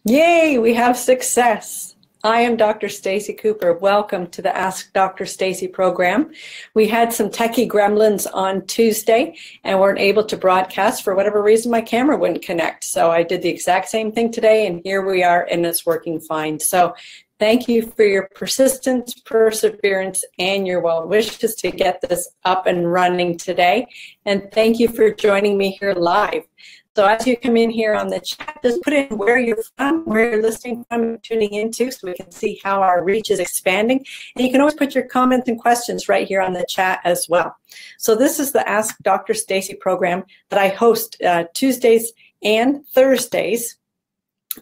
Yay, we have success. I am Dr. Stacey Cooper. Welcome to the Ask Dr. Stacey program. We had some techie gremlins on Tuesday and weren't able to broadcast. For whatever reason, my camera wouldn't connect. So I did the exact same thing today, and here we are, and it's working fine. So thank you for your persistence, perseverance, and your well wishes to get this up and running today. And thank you for joining me here live. So as you come in here on the chat, just put in where you're from, where you're listening from, and tuning into, so we can see how our reach is expanding. And you can always put your comments and questions right here on the chat as well. So this is the Ask Dr. Stacey program that I host Tuesdays and Thursdays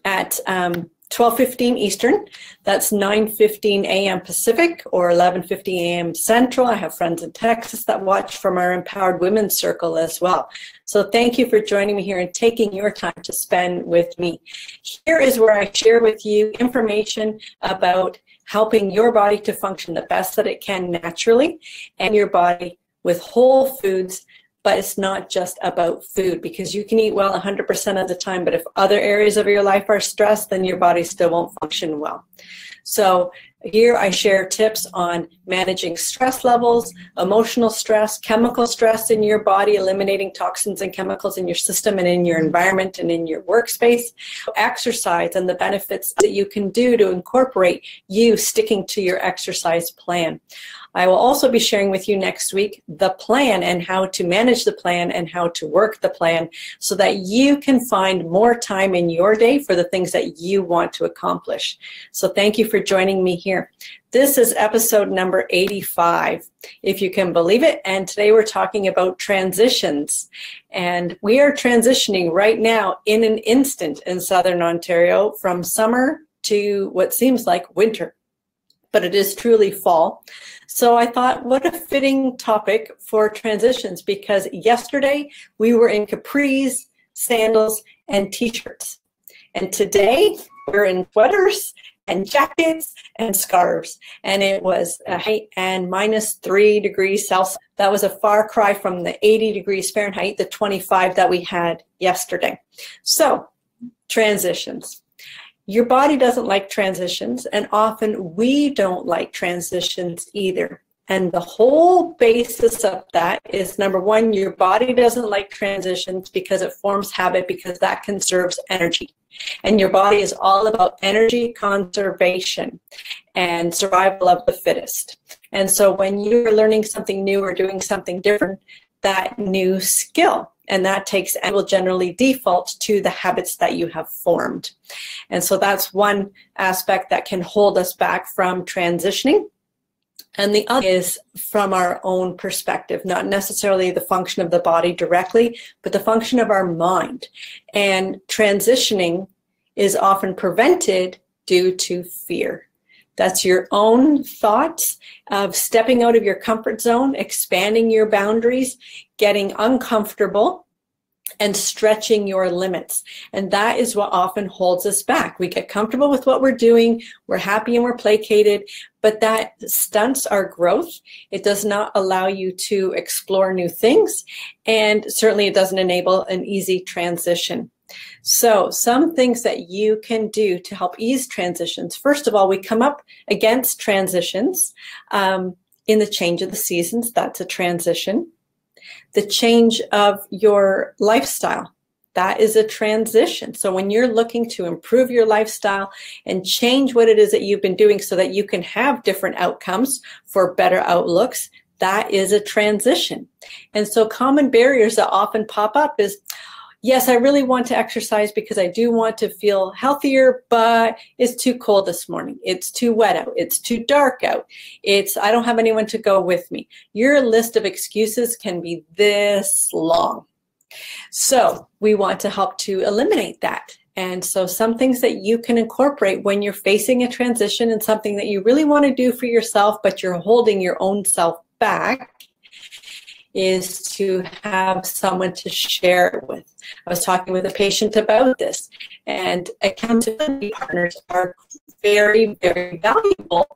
at 12:15 Eastern. That's 9:15 a.m. Pacific or 11:50 a.m. Central. I have friends in Texas that watch from our Empowered Women's Circle as well. So thank you for joining me here and taking your time to spend with me. Here is where I share with you information about helping your body to function the best that it can naturally, and your body with whole foods. But it's not just about food, because you can eat well 100% of the time, but if other areas of your life are stressed, then your body still won't function well. So here I share tips on managing stress levels, emotional stress, chemical stress in your body, eliminating toxins and chemicals in your system and in your environment and in your workspace, exercise and the benefits that you can do to incorporate you sticking to your exercise plan. I will also be sharing with you next week the plan and how to manage the plan and how to work the plan so that you can find more time in your day for the things that you want to accomplish. So thank you for joining me here. This is episode number 85, if you can believe it. And today we're talking about transitions. And we are transitioning right now in an instant in Southern Ontario from summer to what seems like winter, but it is truly fall. So I thought, what a fitting topic for transitions, because yesterday we were in capris, sandals, and t-shirts. And today we're in sweaters and jackets and scarves. And it was and -3 degrees Celsius. That was a far cry from the 80 degrees Fahrenheit, the 25 that we had yesterday. So transitions. Your body doesn't like transitions, and often we don't like transitions either. And the whole basis of that is, number one, your body doesn't like transitions because it forms habit, because that conserves energy. And your body is all about energy conservation and survival of the fittest. And so when you're learning something new or doing something different, that new skill, and that takes and will generally default to the habits that you have formed. And so that's one aspect that can hold us back from transitioning. And the other is from our own perspective, not necessarily the function of the body directly, but the function of our mind. And transitioning is often prevented due to fear. That's your own thoughts of stepping out of your comfort zone, expanding your boundaries, getting uncomfortable, and stretching your limits. And that is what often holds us back. We get comfortable with what we're doing, we're happy and we're placated, but that stunts our growth. It does not allow you to explore new things, and certainly it doesn't enable an easy transition. So some things that you can do to help ease transitions. First of all, we come up against transitions in the change of the seasons. That's a transition. The change of your lifestyle, that is a transition. So when you're looking to improve your lifestyle and change what it is that you've been doing so that you can have different outcomes for better outlooks, that is a transition. And so common barriers that often pop up is, yes, I really want to exercise because I do want to feel healthier, but it's too cold this morning. It's too wet out. It's too dark out. I don't have anyone to go with me. Your list of excuses can be this long. So we want to help to eliminate that. And so some things that you can incorporate when you're facing a transition and something that you really want to do for yourself, but you're holding your own self back, is to have someone to share it with. I was talking with a patient about this, and accountability partners are very, very valuable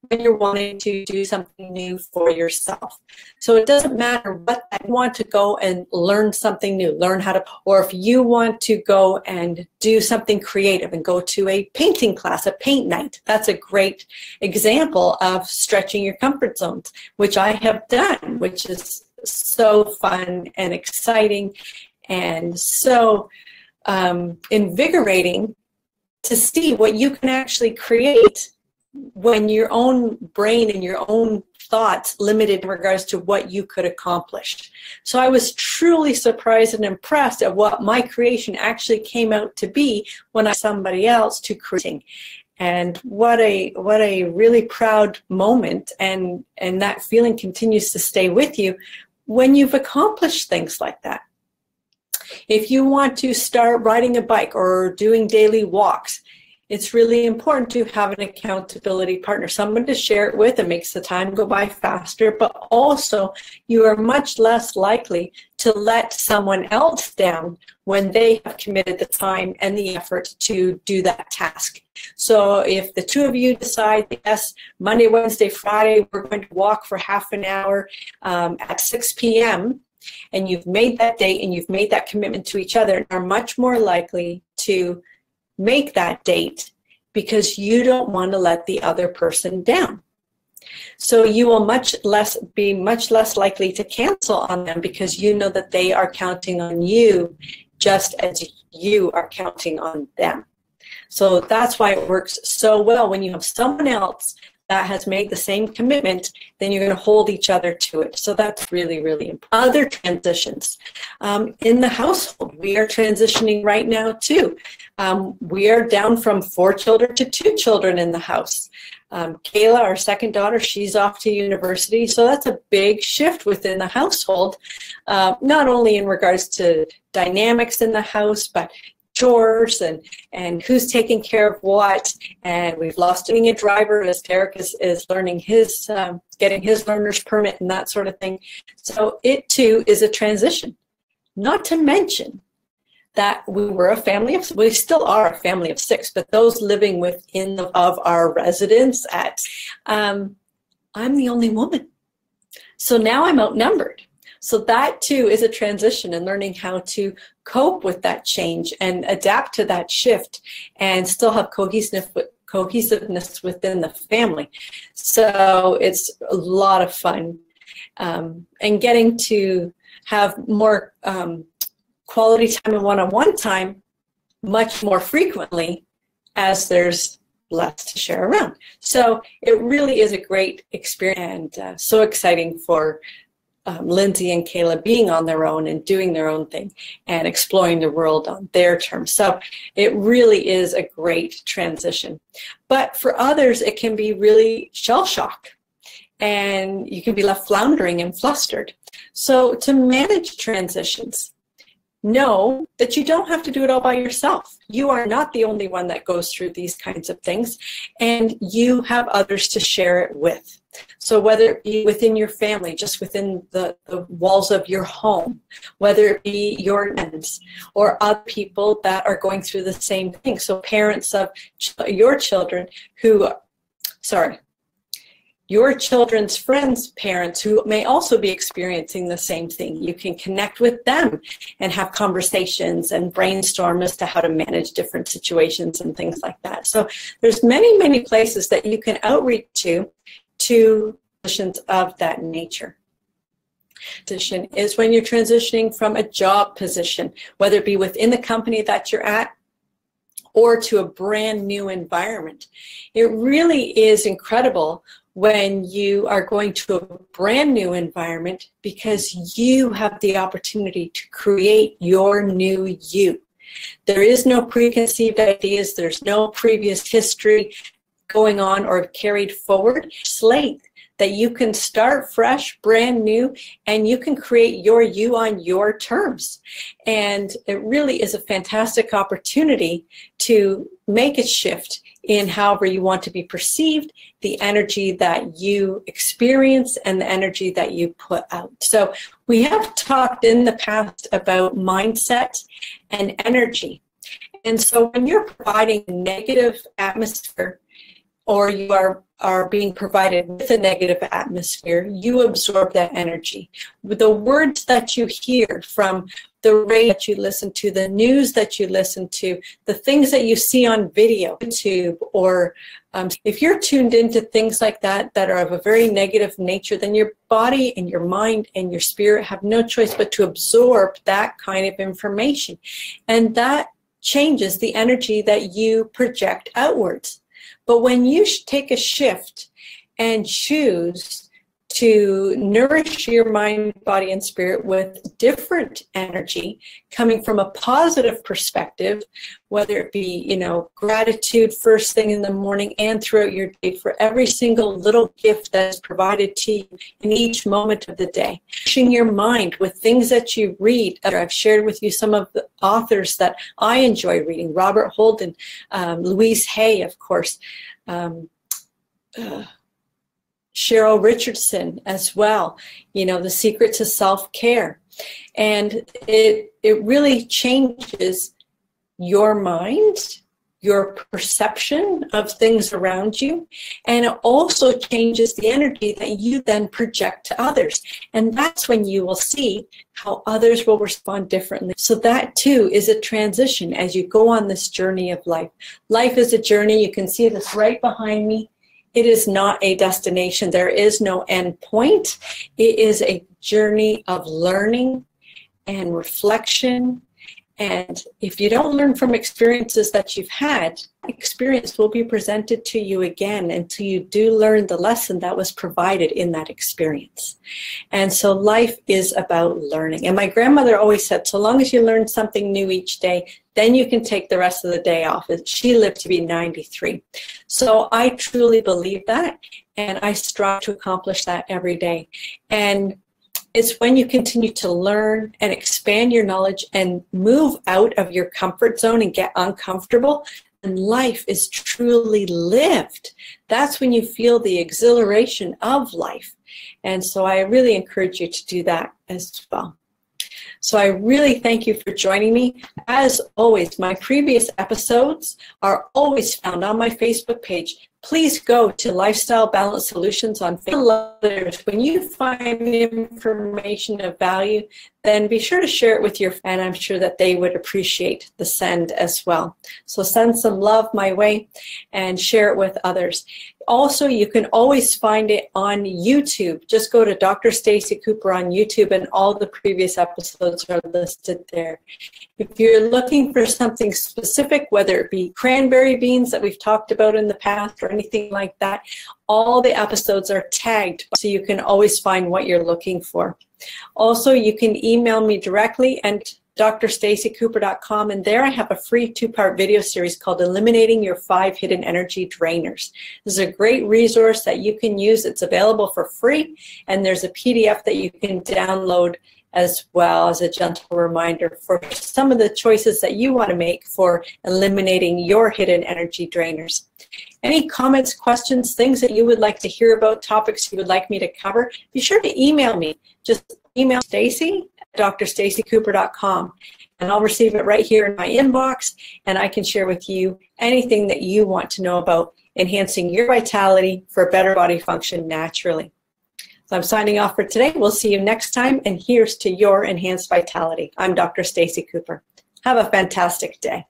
when you're wanting to do something new for yourself. So it doesn't matter what you want to go and learn something new, learn how to, or if you want to go and do something creative and go to a painting class, a paint night, that's a great example of stretching your comfort zones, which I have done, which is so fun and exciting and so invigorating to see what you can actually create when your own brain and your own thoughts limited in regards to what you could accomplish. So I was truly surprised and impressed at what my creation actually came out to be when I saw somebody else to creating. And what a really proud moment, and that feeling continues to stay with you when you've accomplished things like that. If you want to start riding a bike or doing daily walks, it's really important to have an accountability partner, someone to share it with. It makes the time go by faster, but also you are much less likely to let someone else down when they have committed the time and the effort to do that task. So if the two of you decide, yes, Monday, Wednesday, Friday, we're going to walk for half an hour at 6 p.m., and you've made that date and you've made that commitment to each other, are much more likely to make that date because you don't want to let the other person down. So you will be much less likely to cancel on them because you know that they are counting on you just as you are counting on them. So that's why it works so well when you have someone else that has made the same commitment, then you're going to hold each other to it. So that's really, really important. Other transitions. In the household, we are transitioning right now too. We are down from 4 children to 2 children in the house. Kayla, our second daughter, she's off to university. So that's a big shift within the household, not only in regards to dynamics in the house, but chores and who's taking care of what. And we've lost being a driver as Derek is learning his, getting his learner's permit and that sort of thing. So it too is a transition. Not to mention that we still are a family of 6, but those living within of our residence I'm the only woman. So now I'm outnumbered. So that too is a transition, and learning how to cope with that change and adapt to that shift and still have cohesiveness within the family. So it's a lot of fun, and getting to have more quality time and one-on-one time much more frequently as there's less to share around. So it really is a great experience, and so exciting for Lindsay and Kayla being on their own and doing their own thing and exploring the world on their terms. So it really is a great transition. But for others, it can be really shell shock, and you can be left floundering and flustered. So to manage transitions, know that you don't have to do it all by yourself. You are not the only one that goes through these kinds of things, and you have others to share it with. So whether it be within your family, just within the walls of your home, whether it be your friends or other people that are going through the same thing. So parents of your children your children's friends' parents who may also be experiencing the same thing. You can connect with them and have conversations and brainstorm as to how to manage different situations and things like that. So there's many, many places that you can outreach to positions of that nature. Transition is when you're transitioning from a job position, whether it be within the company that you're at or to a brand new environment. It really is incredible when you are going to a brand new environment because you have the opportunity to create your new you. There is no preconceived ideas, there's no previous history going on or carried forward. Slate that you can start fresh, brand new, and you can create your you on your terms. And it really is a fantastic opportunity to make a shift in however you want to be perceived, the energy that you experience, and the energy that you put out. So we have talked in the past about mindset and energy. And so when you're providing a negative atmosphere or you are being provided with a negative atmosphere, you absorb that energy. The words that you hear from the radio that you listen to, the news that you listen to, the things that you see on video, YouTube, or if you're tuned into things like that that are of a very negative nature, then your body and your mind and your spirit have no choice but to absorb that kind of information. And that changes the energy that you project outwards. But when you take a shift and choose to nourish your mind, body, and spirit with different energy coming from a positive perspective, whether it be, gratitude first thing in the morning and throughout your day for every single little gift that is provided to you in each moment of the day. Nourishing your mind with things that you read. I've shared with you some of the authors that I enjoy reading. Robert Holden, Louise Hay, of course, Cheryl Richardson as well, The Secret to Self-Care. And it really changes your mind, your perception of things around you, and it also changes the energy that you then project to others. And that's when you will see how others will respond differently. So that too is a transition as you go on this journey of life. Life is a journey. You can see this right behind me. It is not a destination. There is no end point. It is a journey of learning and reflection. And if you don't learn from experiences that you've had, experience will be presented to you again until you do learn the lesson that was provided in that experience. And so life is about learning. And my grandmother always said, so long as you learn something new each day, then you can take the rest of the day off. She lived to be 93. So I truly believe that, and I strive to accomplish that every day. And it's when you continue to learn and expand your knowledge and move out of your comfort zone and get uncomfortable, and life is truly lived. That's when you feel the exhilaration of life. And so I really encourage you to do that as well. So I really thank you for joining me. As always, my previous episodes are always found on my Facebook page. Please go to Lifestyle Balance Solutions on Facebook. When you find information of value, then be sure to share it with your friends, and I'm sure that they would appreciate the send as well. So send some love my way and share it with others. Also, you can always find it on YouTube. Just go to Dr. Stacey Cooper on YouTube, and all the previous episodes are listed there. If you're looking for something specific, whether it be cranberry beans that we've talked about in the past or anything like that, all the episodes are tagged, so you can always find what you're looking for. Also, you can email me directly and drstaceycooper.com, and there I have a free 2-part video series called Eliminating Your 5 Hidden Energy Drainers. This is a great resource that you can use. It's available for free, and there's a PDF that you can download as well as a gentle reminder for some of the choices that you want to make for eliminating your hidden energy drainers. Any comments, questions, things that you would like to hear about, topics you would like me to cover, be sure to email me. Just email Stacey at drstaceycooper.com, and I'll receive it right here in my inbox, and I can share with you anything that you want to know about enhancing your vitality for better body function naturally. So I'm signing off for today. We'll see you next time, and here's to your enhanced vitality. I'm Dr. Stacey Cooper. Have a fantastic day.